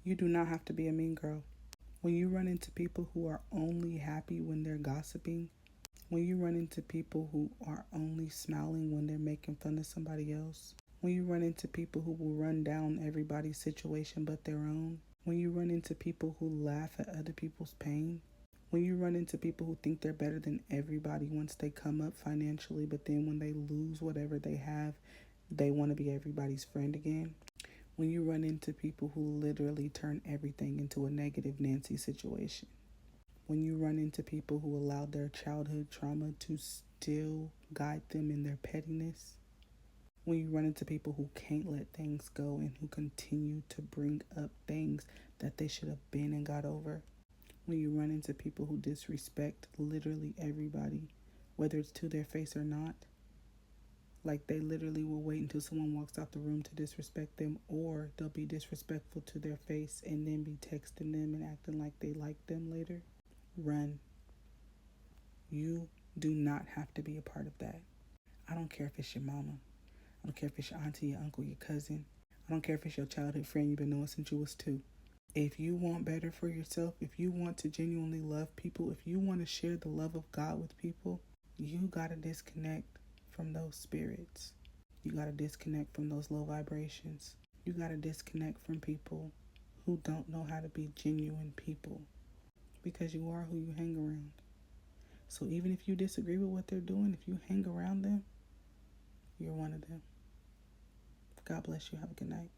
You do not have to be a mean girl. When you run into people who are only happy when they're gossiping, when you run into people who are only smiling when they're making fun of somebody else, when you run into people who will run down everybody's situation but their own, when you run into people who laugh at other people's pain, when you run into people who think they're better than everybody once they come up financially, but then when they lose whatever they have, they want to be everybody's friend again. When you run into people who literally turn everything into a negative Nancy situation. When you run into people who allowed their childhood trauma to still guide them in their pettiness. When you run into people who can't let things go and who continue to bring up things that they should have been and got over. When you run into people who disrespect literally everybody, whether it's to their face or not. Like they literally will wait until someone walks out the room to disrespect them, or they'll be disrespectful to their face and then be texting them and acting like they like them later. Run. You do not have to be a part of that. I don't care if it's your mama. I don't care if it's your auntie, your uncle, your cousin. I don't care if it's your childhood friend you've been knowing since you was 2. If you want better for yourself, if you want to genuinely love people, if you want to share the love of God with people, you got to disconnect from those spirits. You got to disconnect from those low vibrations. You got to disconnect from people who don't know how to be genuine people, because you are who you hang around. So even if you disagree with what they're doing, if you hang around them, you're one of them. God bless you. Have a good night.